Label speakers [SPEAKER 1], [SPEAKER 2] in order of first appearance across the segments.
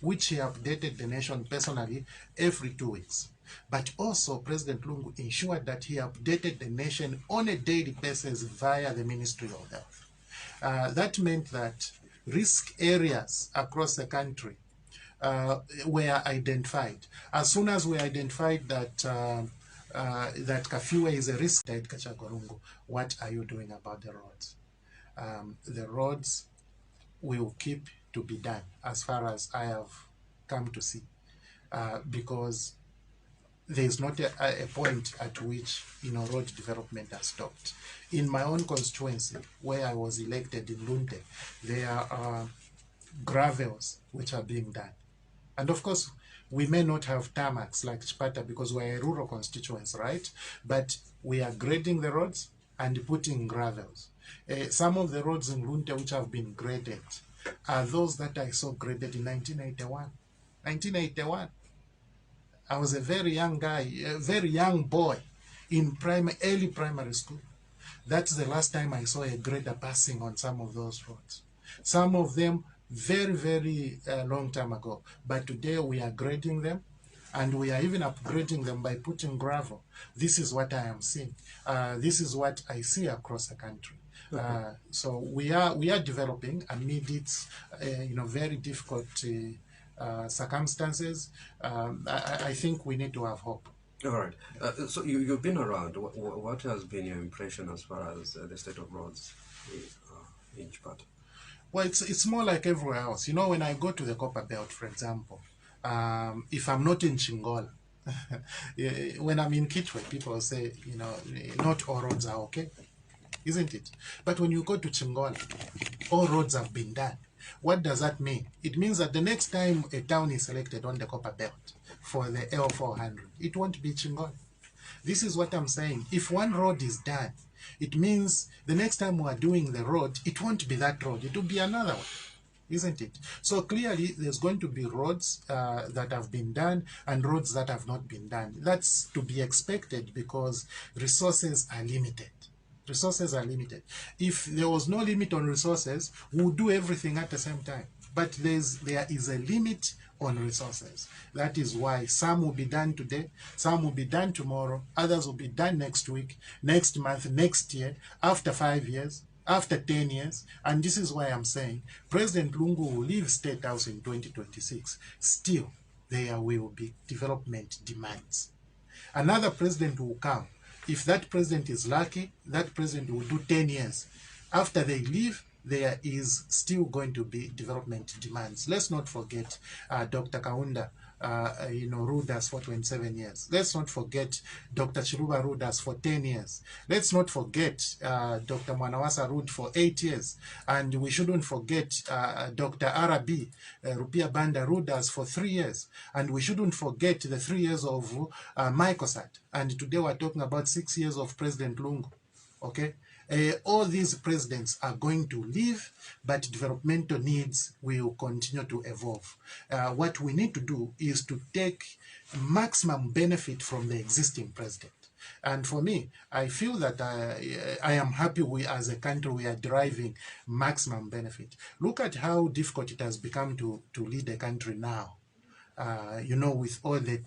[SPEAKER 1] which he updated the nation personally every 2 weeks. But also, President Lungu ensured that he updated the nation on a daily basis via the Ministry of Health. That meant that risk areas across the country were identified. As soon as we identified that that Kafwaya is a risk, what are you doing about the roads? The roads will keep to be done as far as I have come to see, because there is not a point at which road development has stopped. In my own constituency, where I was elected in Lunte, there are gravels which are being done. And of course, we may not have tarmacs like Chipata because we're a rural constituency, right? But we are grading the roads and putting gravels. Some of the roads in Lunte which have been graded are those that I saw graded in 1981. 1981. I was a very young guy, a very young boy in early primary school. That's the last time I saw a grader passing on some of those roads. Some of them very, very long time ago. But today we are grading them, and we are even upgrading them by putting gravel. This is what I am seeing. This is what I see across the country. So we are developing amid its very difficult circumstances. I think we need to have hope.
[SPEAKER 2] All right. So you've been around. What has been your impression as far as the state of roads in Chipata?
[SPEAKER 1] Well, it's more like everywhere else. When I go to the Copper Belt, for example, if I'm not in Chingola, when I'm in Kitwe, people say, not all roads are okay, isn't it? But when you go to Chingola, all roads have been done. What does that mean? It means that the next time a town is selected on the Copper Belt for the L400, it won't be Chingola. This is what I'm saying. If one road is done, it means the next time we are doing the road, it won't be that road. It will be another one, isn't it? So clearly, there's going to be roads that have been done and roads that have not been done. That's to be expected because resources are limited. Resources are limited. If there was no limit on resources, we would do everything at the same time. But there is a limit on resources. That is why some will be done today, some will be done tomorrow, others will be done next week, next month, next year, after 5 years, after 10 years. And this is why I'm saying President Lungu will leave State House in 2026. Still, there will be development demands. Another president will come. If that president is lucky, that president will do 10 years. After they leave, there is still going to be development demands. Let's not forget Dr. Kaunda, ruled us for 27 years. Let's not forget Dr. Chiruba ruled us for 10 years. Let's not forget Dr. Mwanawasa ruled for 8 years. And we shouldn't forget Dr. Arabi, Rupia Banda ruled us for 3 years. And we shouldn't forget the 3 years of Micosat. And today we're talking about 6 years of President Lungu. Okay? All these presidents are going to leave, but developmental needs will continue to evolve. What we need to do is to take maximum benefit from the existing president. And for me, I feel that I am happy as a country, we are deriving maximum benefit. Look at how difficult it has become to lead a country now. With all the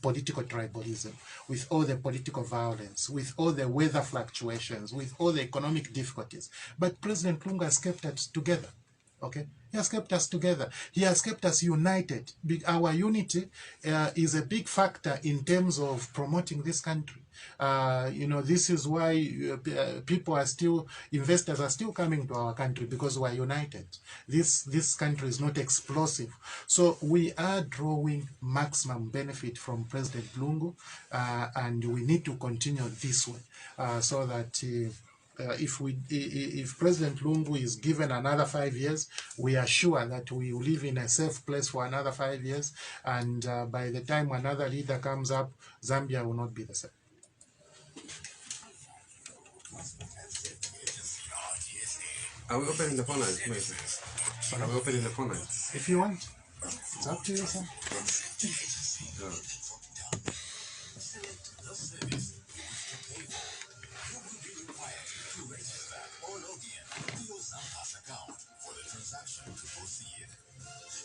[SPEAKER 1] political tribalism, with all the political violence, with all the weather fluctuations, with all the economic difficulties. But President Lungu has kept us together, okay? He has kept us together. He has kept us united. Our unity is a big factor in terms of promoting this country. This is why investors are still coming to our country, because we are united. This country is not explosive. So we are drawing maximum benefit from President Lungu, and we need to continue this way so that if President Lungu is given another 5 years, we are sure that we will live in a safe place for another 5 years, and by the time another leader comes up, Zambia will not be the same.
[SPEAKER 2] Are we opening the phone lines, maybe? Are we opening the phone lines?
[SPEAKER 1] If you want. It's up to you, sir.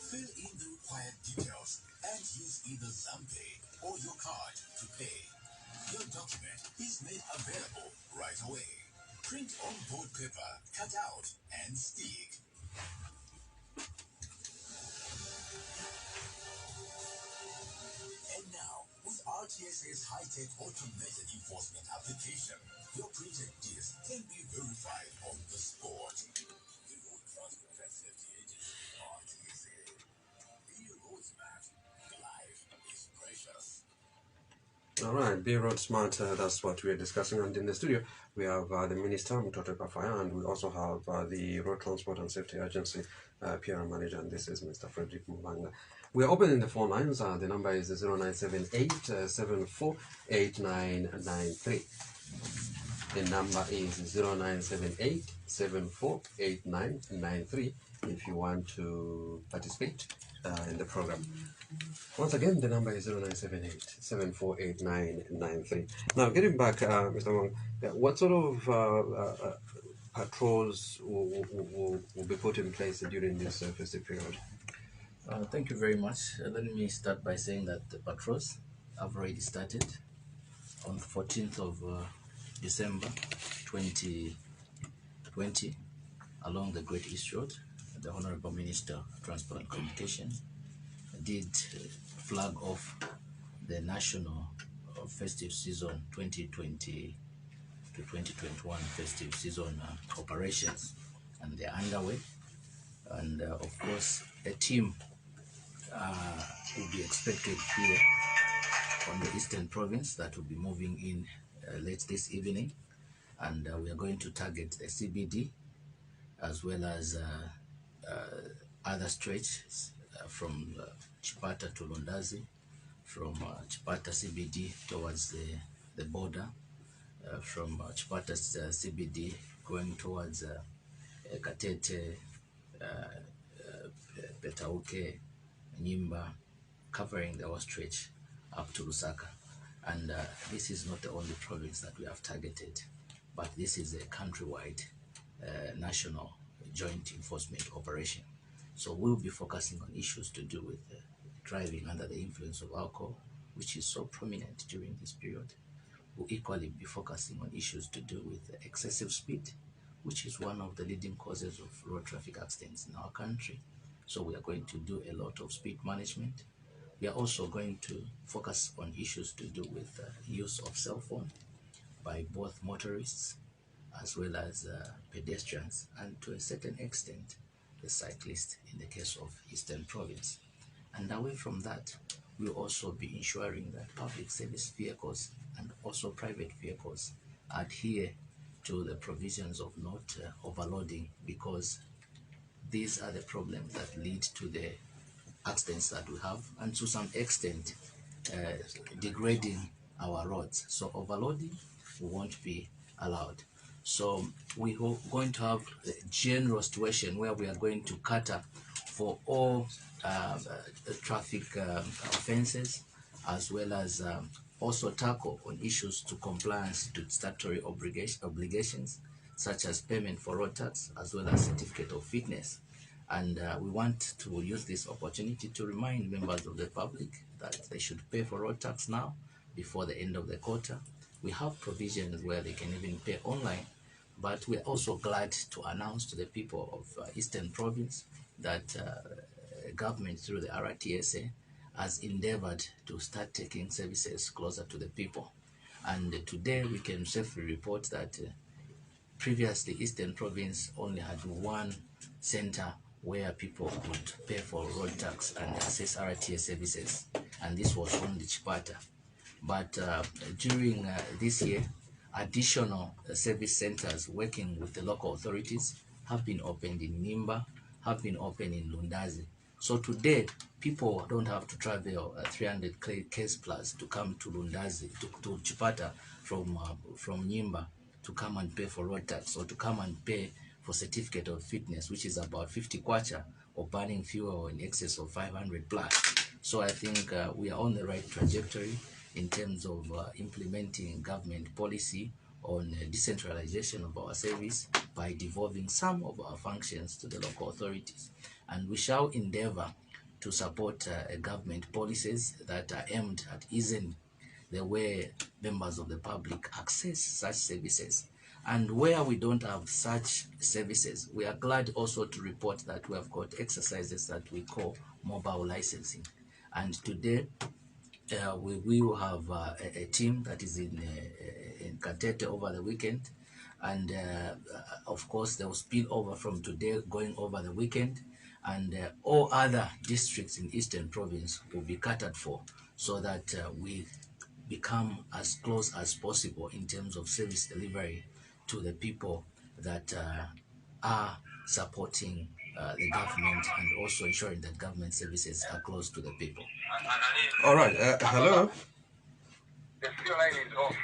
[SPEAKER 3] Fill in the required details and use either Zampay or your card to pay. Your document is made available right away. Print on board paper, cut out, and stick. And now, with RTSA's high-tech automated enforcement application, your printed disc can be verified on the spot. The Road Transport and Safety Agency, RTSA. Be road smart. Life is precious.
[SPEAKER 2] All right, be road smart. That's what we're discussing. And in the studio, we have the Minister, Mutotwe, Kafwaya, and we also have the Road Transport and Safety Agency PR manager, and this is Mr. Fredrick Mubanga. We are opening the phone lines. The number is 0978 748993. The number is 0978 748993 if you want to participate in the program. Once again, the number is 0978 748993. Now, getting back, Mr. Wong, what sort of patrols will be put in place during this festive period?
[SPEAKER 4] Thank you very much. Let me start by saying that the patrols have already started on the 14th of December 2020 along the Great East Road. The Honorable Minister of Transport and Communication did flag off the national festive season 2020 to 2021 festive season operations, and they're underway. And of course, a team will be expected here on the Eastern Province that will be moving in late this evening, and we are going to target the CBD as well as other stretches from Chipata to Lundazi, from Chipata CBD towards the border, from Chipata CBD going towards Katete, Petauke, Nyimba, covering the whole stretch up to Lusaka. And this is not the only province that we have targeted, but this is a countrywide national joint enforcement operation. So we'll be focusing on issues to do with driving under the influence of alcohol, which is so prominent during this period. We'll equally be focusing on issues to do with excessive speed, which is one of the leading causes of road traffic accidents in our country. So we are going to do a lot of speed management. We are also going to focus on issues to do with use of cell phone by both motorists as well as pedestrians, and to a certain extent, the cyclists in the case of Eastern Province. And away from that, we'll also be ensuring that public service vehicles and also private vehicles adhere to the provisions of not overloading, because these are the problems that lead to the accidents that we have, and to some extent degrading our roads. So overloading won't be allowed. So we are going to have a general situation where we are going to cater for all traffic offenses, as well as also tackle on issues to compliance to statutory obligations, such as payment for road tax, as well as certificate of fitness. And we want to use this opportunity to remind members of the public that they should pay for road tax now before the end of the quarter. We have provisions where they can even pay online, but we're also glad to announce to the people of Eastern Province that government through the RTSA has endeavored to start taking services closer to the people. And today we can safely report that previously Eastern Province only had one center where people could pay for road tax and access RTSA services, and this was only Chipata. But during this year, additional service centers working with the local authorities have been opened in Nimba, have been opened in Lundazi. So today, people don't have to travel 300 k's plus to come to Lundazi, to Chipata from Nimba, to come and pay for road tax, or to come and pay for certificate of fitness, which is about 50 kwacha, or burning fuel in excess of 500 plus. So I think we are on the right trajectory in terms of implementing government policy on decentralization of our service by devolving some of our functions to the local authorities. And we shall endeavor to support government policies that are aimed at easing the way members of the public access such services. And where we don't have such services, we are glad also to report that we have got exercises that we call mobile licensing. And today, we will have a team that is in Katete over the weekend. And of course, they will spill over from today going over the weekend. And all other districts in Eastern Province will be catered for so that we become as close as possible in terms of service delivery to the people that are supporting the government and also ensuring that government services are close to the people.
[SPEAKER 2] All right. Hello.
[SPEAKER 5] The studio line is off.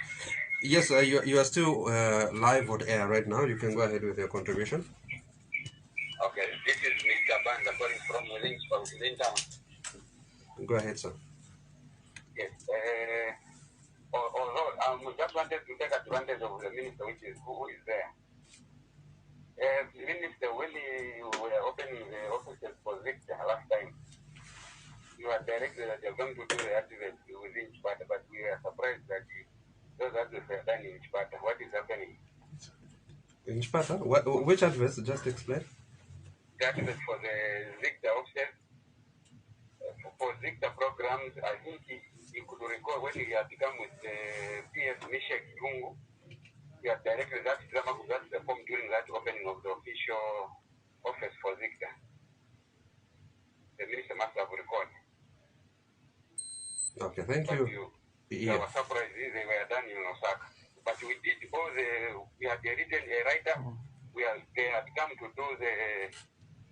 [SPEAKER 2] Yes, you are still live on air right now. You can go ahead with your contribution.
[SPEAKER 5] Okay, this is Mr. Banda calling from within town.
[SPEAKER 2] Go ahead, sir.
[SPEAKER 5] Yes. Although we just wanted to take advantage of the minister, who is there. Minister, when you were opening the offices for Victor last time, you had directed that you're going to do the activate within Chipata, but we are surprised that those activates are done in Chipata. What is happening?
[SPEAKER 2] In Chipata? Which adverts? Just explain.
[SPEAKER 5] The activate for the Victor offices, for Victor programs, I think you could recall when he had become with the PS Mishek Lungu, he had directed that drama to that the form during that opening of the official office for Victor. The minister must have recalled.
[SPEAKER 2] Okay, thank
[SPEAKER 5] But
[SPEAKER 2] you.
[SPEAKER 5] I was surprised they were done in Osaka. But we did all we had written a writer, they had come to do the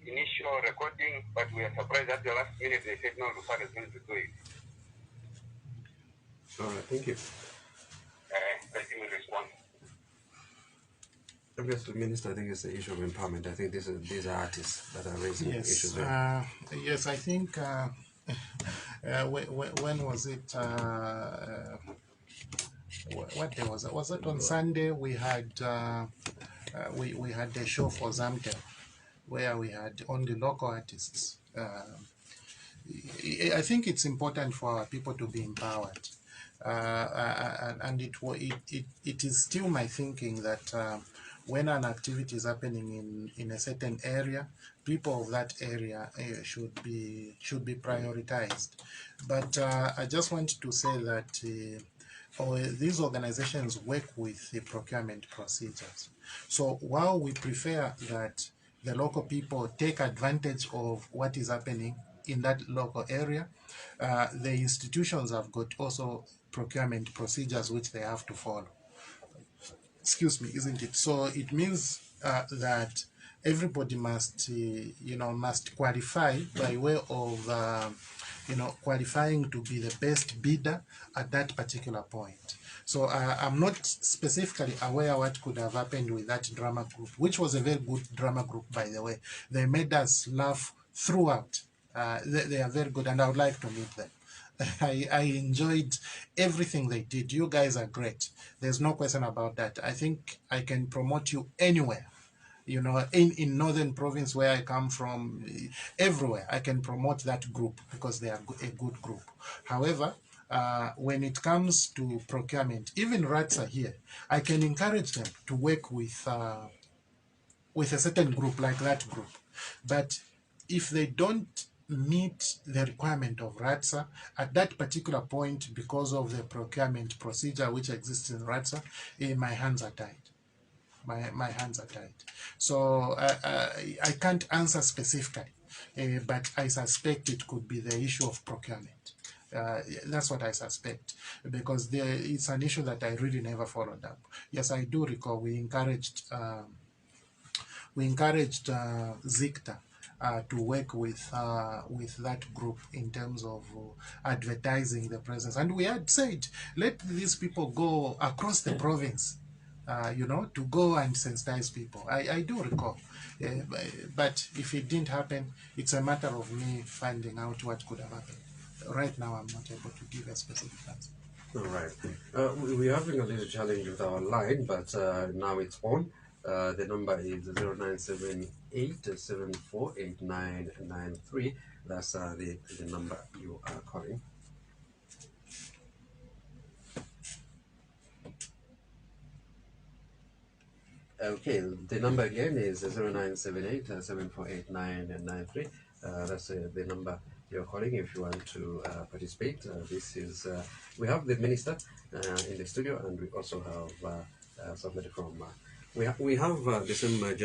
[SPEAKER 5] initial recording, but we are surprised at the last minute they said no, Lusaka is going to do it.
[SPEAKER 2] All right, thank you.
[SPEAKER 5] Let him respond.
[SPEAKER 2] Obviously, Minister, I think it's the issue of empowerment. I think these are artists that are raising issues
[SPEAKER 1] Yes,
[SPEAKER 2] there.
[SPEAKER 1] yes, I think when was it? What day was it? Was it on Sunday? We had we had a show for Zamtel where we had only local artists. I think it's important for our people to be empowered, and it is still my thinking that when an activity is happening in a certain area, people of that area should be prioritized. But I just want to say that these organizations work with the procurement procedures. So while we prefer that the local people take advantage of what is happening in that local area, the institutions have got also procurement procedures which they have to follow. Excuse me, isn't it? So it means that everybody must, must qualify by way of, qualifying to be the best bidder at that particular point. So I'm not specifically aware what could have happened with that drama group, which was a very good drama group, by the way. They made us laugh throughout. They are very good, and I would like to meet them. I enjoyed everything they did. You guys are great. There's no question about that. I think I can promote you anywhere. In Northern Province where I come from, everywhere I can promote that group because they are a good group. However, when it comes to procurement, even RTSA here, I can encourage them to work with a certain group like that group. But if they don't meet the requirement of RTSA at that particular point because of the procurement procedure which exists in RTSA, my hands are tied. My hands are tied. So I can't answer specifically, but I suspect it could be the issue of procurement. That's what I suspect, because it's an issue that I really never followed up. Yes, I do recall we encouraged Zicta to work with that group in terms of advertising the presence, and we had said let these people go across the province, to go and sensitize people. I do recall, but if it didn't happen, it's a matter of me finding out what could have happened. Right now, I'm not able to give a specific answer.
[SPEAKER 2] All right. We're having a little challenge with our line, but now it's on. The number is 0978 748993. That's the number you are calling. Okay, the number again is 0978 748993. That's the number you're calling if you want to participate. This is we have the minister in the studio, and we also have somebody from. We have the same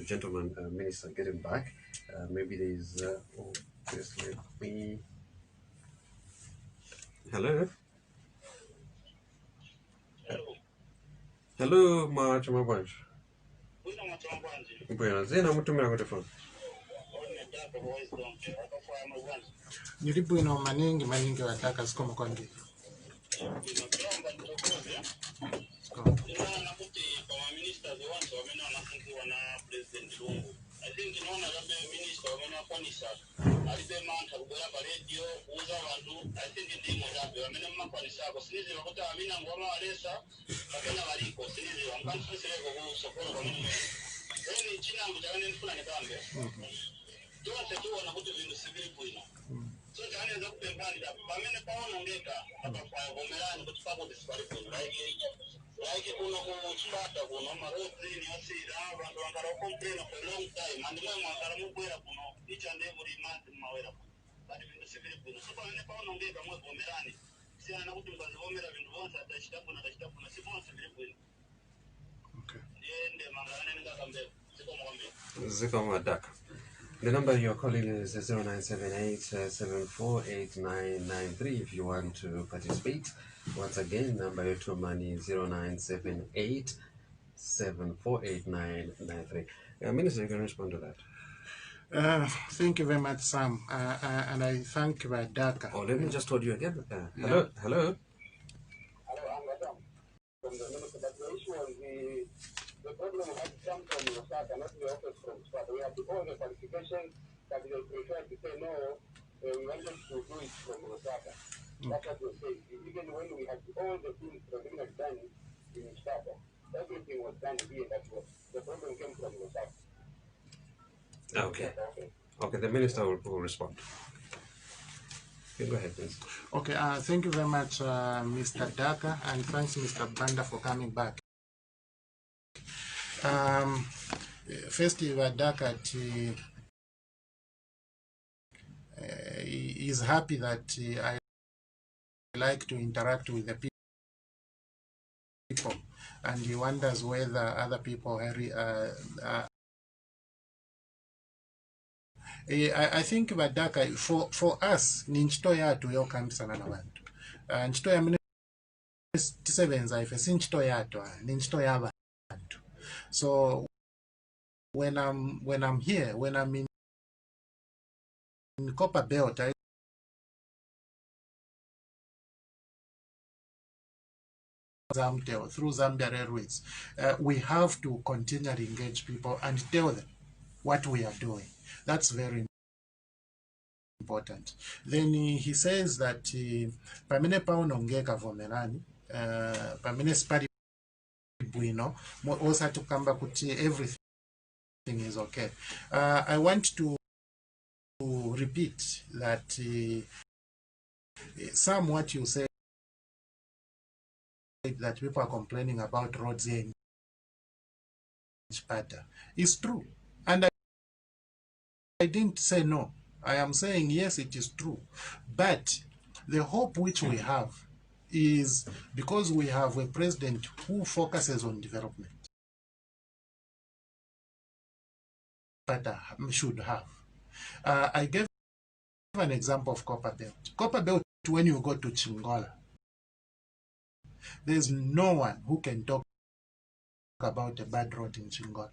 [SPEAKER 2] gentleman minister getting back. Maybe there's. Oh, just let me. Hello. Hello, March Mabaj. Bueno, zina mutumira ku phone.
[SPEAKER 1] Nilibwino maningi wataka sikoma kwandi.
[SPEAKER 5] I think inaona labda minister wamenafanisa alibemanta kugola pa radio uza abantu I think ndimo labda wamena mafanisa ko sinizi bakuta amina ngoma alesa bakena baliko sinizi wankanfisire ko sokoro kwa mimi yani china mjane nifuna nikambe tuwa setuwa na kutu vindu sivili kuino so jane za kupembani da bamene paona ngeka hapa kwa gomerani kutupapo disipari kuino like kuno ku Chipata kuno maroti ni asira abantu bangara complain for a long time and mwe mwangara mubwera kuno each and every month mawera but bintu sivili kuno so bane paona ngeka mwe gomerani sina na kuti mbazivomera bintu bonse atachitapuna sibona sivili kuno
[SPEAKER 1] Okay.
[SPEAKER 5] Ndiye mangana nenga kambe siko mwambe
[SPEAKER 2] Ziko Madaka. The number you're calling is 0978 748993 if you want to participate. Once again, number your to money is 0978 748993. Minister, you can respond to that.
[SPEAKER 1] Thank you very much, Sam. And I thank Daka.
[SPEAKER 2] Oh, let me just hold you again. Hello.
[SPEAKER 5] Hello, madam. From the minister, but the issue on the problem has come from Lusaka, not the office from Chipata. We have all the qualifications that they prefer to say no, we wanted to do it from Lusaka. That's what we're saying. Even when we had all the things that we had done in Chipata, everything was done here. That was the problem came from Lusaka.
[SPEAKER 2] Okay. Okay, the minister will respond. You go ahead, please.
[SPEAKER 1] Okay, thank you very much, Mr. Daka, and thanks, Mr. Banda, for coming back. Festive Daka is happy that I like to interact with the people, and he wonders whether other people I think Badaka for us ni nchito yatu yokambisana na bantu nchito ya tisebenza ife si nchito yatu ni nchito ya bantu. So when I'm here, when I'm in Copper Belt, through Zambia Railways, we have to continually engage people and tell them what we are doing. That's very important. Then he says that pamene paunongeka vomerani pamene spari bwino also to come back kuti everything is okay. I want to repeat that some what you say that people are complaining about roads here in Chipata is true, and I didn't say no. I am saying yes, it is true, but the hope which we have is because we have a president who focuses on development. But should have. I gave an example of Copper Belt. Copper Belt, when you go to Chingola, there's no one who can talk about a bad road in Chingola.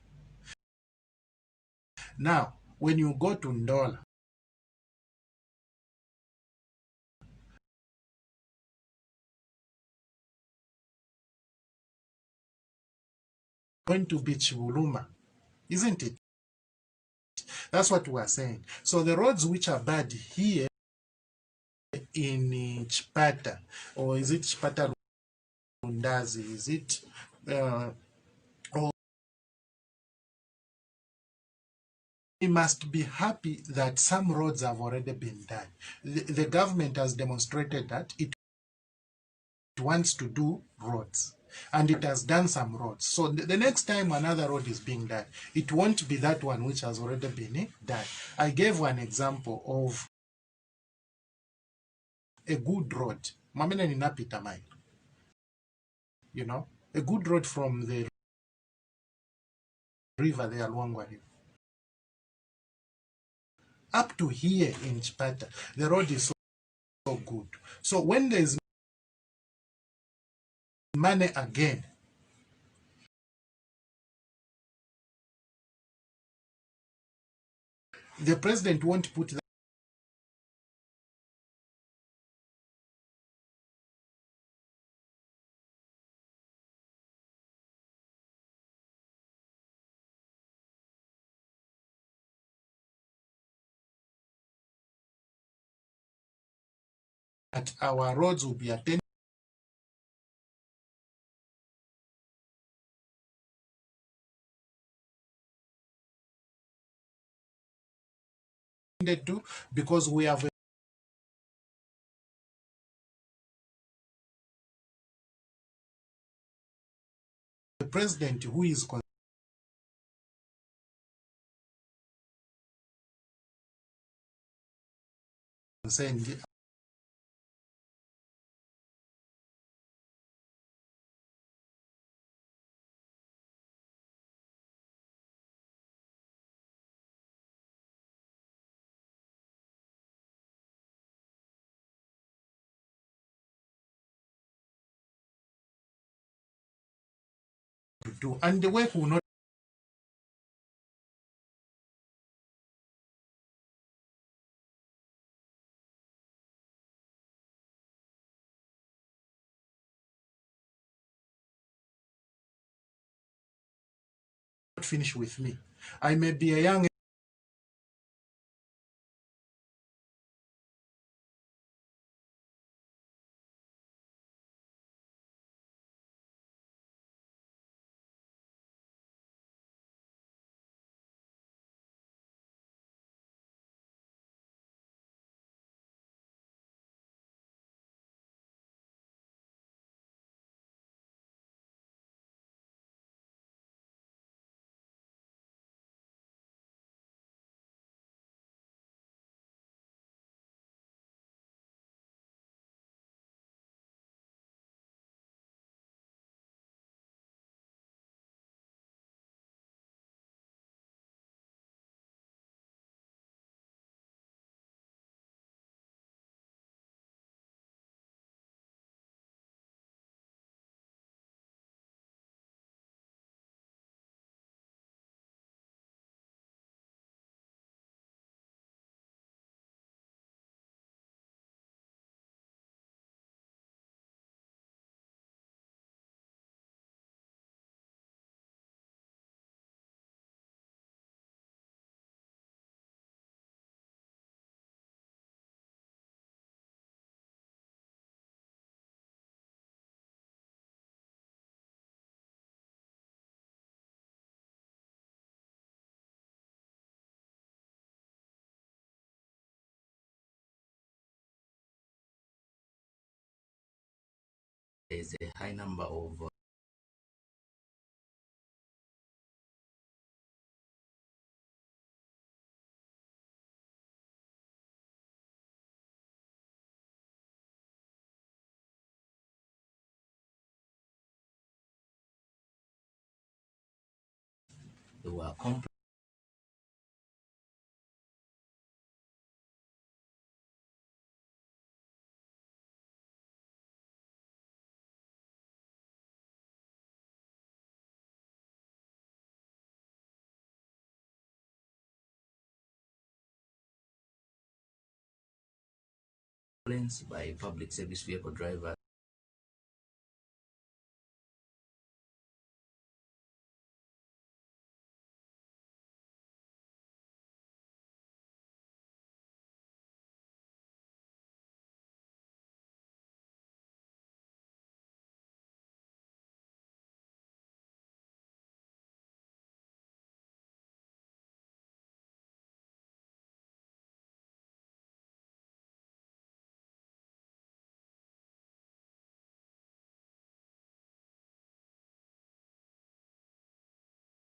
[SPEAKER 1] Now, when you go to Ndola, going to be Chibuluma, isn't it? That's what we are saying. So the roads which are bad here in Chipata, or is it Chipata Rundazi, is it we must be happy that some roads have already been done. The government has demonstrated that it wants to do roads, and it has done some roads. So the next time another road is being done, it won't be that one which has already been done. I gave one example of a good road. Mamena ni napita mine. You know, a good road from the river, the Luangwa River, up to here in Chipata, the road is so good. So when there's money again, the president won't put that our roads will be attended to, because we have a president who is concerned to do, and the work will not finish with me. I may be a young
[SPEAKER 4] There is a high number of they were complaints by public service vehicle drivers